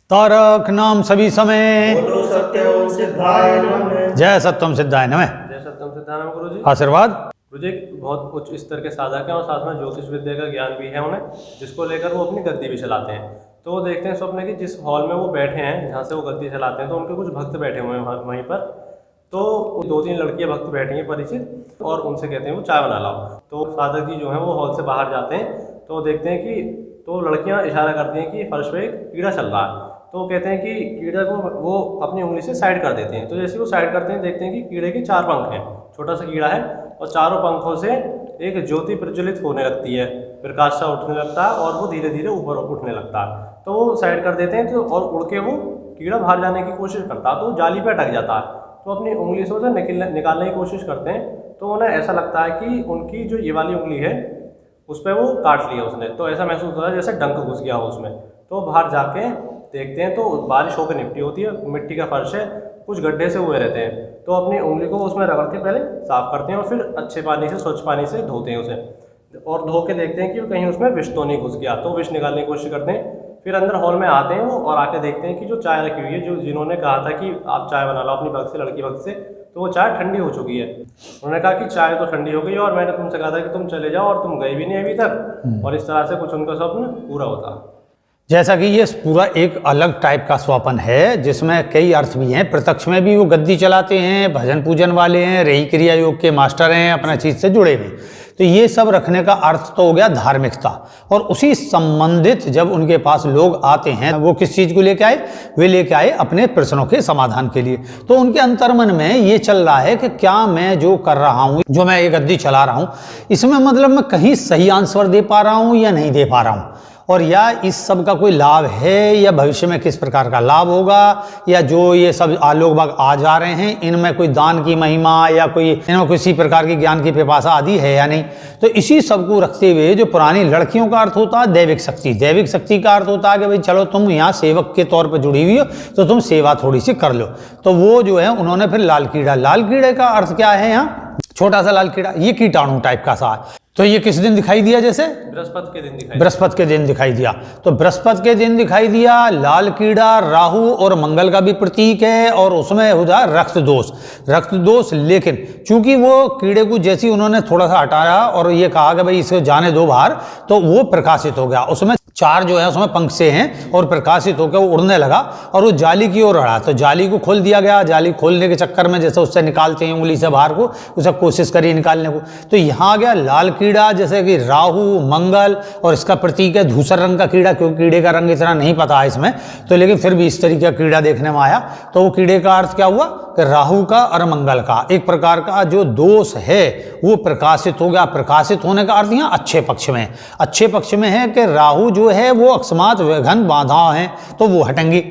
तारक नाम सभी समय, बोलो सत्यम सिद्धाय नमः। जय सत्यम सिद्धाय नमः। जय सत्यम सिद्धाय नमः गुरुजी। आशीर्वाद। गुरुजी बहुत उच्च स्तर के साधक हैं और साथ में ज्योतिष विद्या का ज्ञान भी है उन्हें, जिसको लेकर वो अपनी गद्दी भी चलाते हैं। तो वो देखते हैं स्वप्न की जिस हॉल में वो बैठे हैं, जहाँ से वो गद्दी चलाते हैं, तो उनके कुछ भक्त बैठे हुए हैं वहीं पर। तो 2-3 लड़कियां भक्त बैठी हैं परिचित, और उनसे कहते हैं वो चाय बना लाओ। तो साधक जी जो है वो हॉल से बाहर जाते हैं, तो देखते हैं कि तो लड़कियां इशारा करती हैं कि फर्श पे एक कीड़ा चल रहा है। तो वो कहते हैं कि कीड़े को वो अपनी उंगली से साइड कर देते हैं। तो जैसे वो साइड करते हैं, देखते हैं कि कीड़े के 4 पंख हैं, छोटा सा कीड़ा है, और चारों पंखों से एक ज्योति प्रज्वलित होने लगती है, प्रकाश सा उठने लगता है और वो धीरे धीरे ऊपर उठने लगता है। तो वो साइड कर देते हैं, तो और उड़ के वो कीड़ा बाहर जाने की कोशिश करता है, तो वो जाली पे अटक जाता है। तो अपनी उंगली से उसे निकालने की कोशिश करते हैं, तो उन्हें ऐसा लगता है कि उनकी जो ये वाली उंगली है उस पर वो काट लिया उसने। तो ऐसा महसूस होता है जैसे डंक घुस गया हो उसमें। तो बाहर जाके देखते हैं तो बारिश होकर निपटी होती है, मिट्टी का फर्श है, कुछ गड्ढे से हुए रहते हैं। तो अपनी उंगली को उसमें रगड़ के पहले साफ करते हैं और फिर अच्छे पानी से, स्वच्छ पानी से धोते हैं उसे, और धो के देखते हैं कि कहीं उसमें विष तो नहीं घुस गया। तो विष निकालने की कोशिश करते हैं। फिर अंदर हॉल में आते हैं वो, और आके देखते हैं कि जो चाय रखी हुई है, जो जिन्होंने कहा था कि आप चाय बना लो अपनी भक्त से, लड़की भक्त से, तो वो चाय ठंडी हो चुकी है। उन्होंने कहा कि चाय तो ठंडी हो गई और मैंने तुमसे कहा था कि तुम चले जाओ, और तुम गए भी नहीं अभी तक। और इस तरह से कुछ उनका स्वप्न पूरा होता। जैसा कि ये पूरा एक अलग टाइप का स्वप्न है, जिसमें कई अर्थ भी हैं। प्रत्यक्ष में भी वो गद्दी चलाते हैं, भजन पूजन वाले हैं, रही क्रिया योग के मास्टर हैं, अपना चीज़ से जुड़े हुए। तो ये सब रखने का अर्थ तो हो गया धार्मिकता। और उसी संबंधित जब उनके पास लोग आते हैं, वो किस चीज़ को लेके आए? वे लेके आए अपने प्रश्नों के समाधान के लिए। तो उनके अंतर्मन में ये चल रहा है कि क्या मैं जो कर रहा हूँ, जो मैं ये गद्दी चला रहा हूँ, इसमें मतलब मैं कहीं सही आंसर दे पा रहा हूँ या नहीं दे पा रहा हूँ, और या इस सब का कोई लाभ है, या भविष्य में किस प्रकार का लाभ होगा, या जो ये सब लोग बाग आ जा रहे हैं इनमें कोई दान की महिमा या कोई इनमें किसी प्रकार की ज्ञान की पिपासा आदि है या नहीं। तो इसी सब को रखते हुए जो पुरानी लड़कियों का अर्थ होता है दैविक शक्ति। दैविक शक्ति का अर्थ होता है कि भाई चलो तुम यहाँ सेवक के तौर पर जुड़ी हुई हो, तो तुम सेवा थोड़ी सी कर लो। तो वो जो है उन्होंने फिर लाल कीड़ा, लाल कीड़े का अर्थ क्या है? यहाँ छोटा सा लाल कीड़ा, ये कीटाणु टाइप का सा है। तो ये किस दिन दिखाई दिया? जैसे बृहस्पति के दिन दिखाई, बृहस्पति के दिन दिखाई दिया। तो बृहस्पति के दिन दिखाई दिया। लाल कीड़ा राहु और मंगल का भी प्रतीक है, और उसमें हो जाए रक्त दोष, रक्त दोष। लेकिन चूंकि वो कीड़े को जैसे उन्होंने थोड़ा सा हटाया और ये कहा कि भाई इसको जाने दो बाहर, तो वो प्रकाशित हो गया। उसमें 4 जो है उसमें पंख से हैं, और प्रकाशित होकर वो उड़ने लगा और वो जाली की ओर उड़ा। तो जाली को खोल दिया गया। जाली खोलने के चक्कर में जैसे उससे निकालते हैं उंगली से बाहर को, उसे कोशिश करी निकालने को, तो यहाँ आ गया लाल कीड़ा, जैसे कि राहु मंगल, और इसका प्रतीक है धूसर रंग का कीड़ा, क्योंकि कीड़े का रंग इतना नहीं पता है इसमें, तो लेकिन फिर भी इस तरीके का कीड़ा देखने में आया। तो वो कीड़े का अर्थ क्या हुआ कि राहु का और मंगल का एक प्रकार का जो दोष है वो प्रकाशित हो गया। प्रकाशित होने का अर्थ यहाँ अच्छे पक्ष में, अच्छे पक्ष में है कि राहु जो है वो अकस्मात विघ्न बाधाएं हैं तो वो हटेंगी,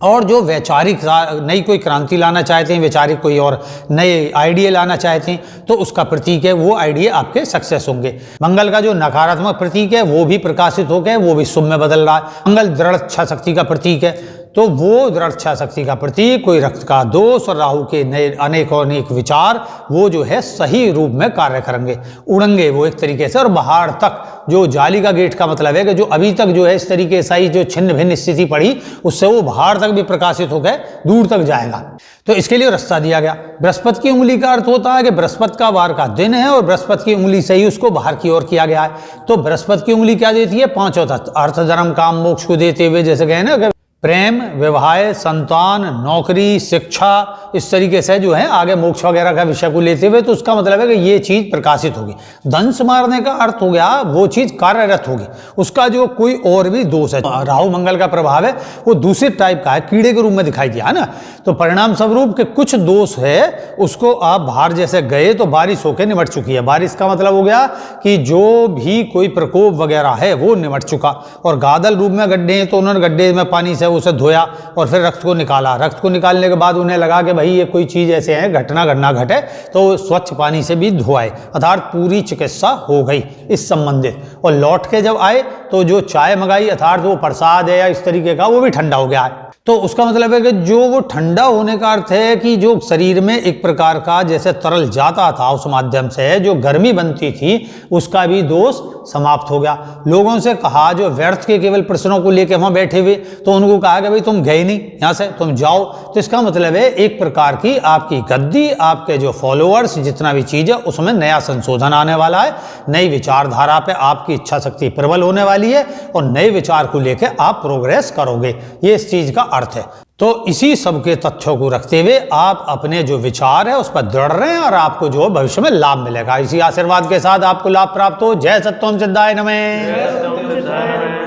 और जो वैचारिक नई कोई क्रांति लाना चाहते हैं, वैचारिक कोई और नए आइडिया लाना चाहते हैं, तो उसका प्रतीक है वो आइडिया आपके सक्सेस होंगे। मंगल का जो नकारात्मक प्रतीक है वो भी प्रकाशित हो गए, वो भी शुभ में बदल रहा है। मंगल दृढ़ इच्छा शक्ति का प्रतीक है, तो वो दृढ़ इच्छा शक्ति का प्रतीक, कोई रक्त का दोष और राहु के नए अनेक और अनेक विचार वो जो है सही रूप में कार्य करेंगे, उड़ेंगे वो एक तरीके से, और बाहर तक जो जाली का गेट का मतलब है कि जो अभी तक जो है इस तरीके से जो छिन्न भिन्न स्थिति पड़ी, उससे वो बाहर तक भी प्रकाशित हो गए, दूर तक जाएगा। तो इसके लिए रास्ता दिया गया। बृहस्पति की उंगली का अर्थ होता है कि बृहस्पति का वार का दिन है, और बृहस्पति की उंगली से ही उसको बाहर की ओर किया गया है। तो बृहस्पति की उंगली क्या देती है? 5 अर्थ धर्म काम मोक्ष को देते हुए, जैसे कहे ना प्रेम, विवाह, संतान, नौकरी, शिक्षा, इस तरीके से जो है आगे मोक्ष वगैरह का विषय को लेते हुए, तो उसका मतलब है कि ये चीज प्रकाशित होगी। दंश मारने का अर्थ हो गया वो चीज कार्यरत होगी, उसका जो कोई और भी दोष है, राहु मंगल का प्रभाव है वो दूसरे टाइप का है, कीड़े के रूप में दिखाई दिया है ना। तो परिणाम स्वरूप के कुछ दोष है, उसको आप बाहर जैसे गए तो बारिश होकर निमट चुकी है। बारिश का मतलब हो गया कि जो भी कोई प्रकोप वगैरह है वो निमट चुका, और गादल रूप में गड्ढे हैं तो उन्होंने गड्ढे में पानी से उसे धोया और फिर रक्त को निकाला। रक्त को निकालने के बाद उन्हें लगा कि भाई ये कोई चीज ऐसे है, घटना घटे, तो स्वच्छ पानी से भी धोआए, अर्थात पूरी चिकित्सा हो गई इस संबंधित। और लौट के जब आए तो जो चाय मंगाई अर्थात वो प्रसाद है या इस तरीके का, वो भी ठंडा हो गया है। तो उसका मतलब है कि जो वो ठंडा होने का अर्थ है कि जो शरीर में एक प्रकार का जैसे तरल जाता था उस माध्यम से जो गर्मी बनती थी उसका भी दोष समाप्त हो गया। लोगों से कहा जो व्यर्थ के केवल प्रश्नों को लेकर वहां बैठे हुए, तो उनको कहा कि भाई तुम गए नहीं यहाँ से, तुम जाओ। तो इसका मतलब है एक प्रकार की आपकी गद्दी, आपके जो फॉलोअर्स, जितना भी चीज है उसमें नया संशोधन आने वाला है, नई विचारधारा पे आपकी इच्छा शक्ति प्रबल होने वाली है और नए विचार को लेकर आप प्रोग्रेस करोगे, ये इस चीज का अर्थ है। तो इसी सब के तथ्यों को रखते हुए आप अपने जो विचार है उस पर दृढ़ रहें और आपको जो भविष्य में लाभ मिलेगा। इसी आशीर्वाद के साथ आपको लाभ प्राप्त हो। जय सत्यम सिद्धाय नमः। जय सत्यम सिद्धाय नमः।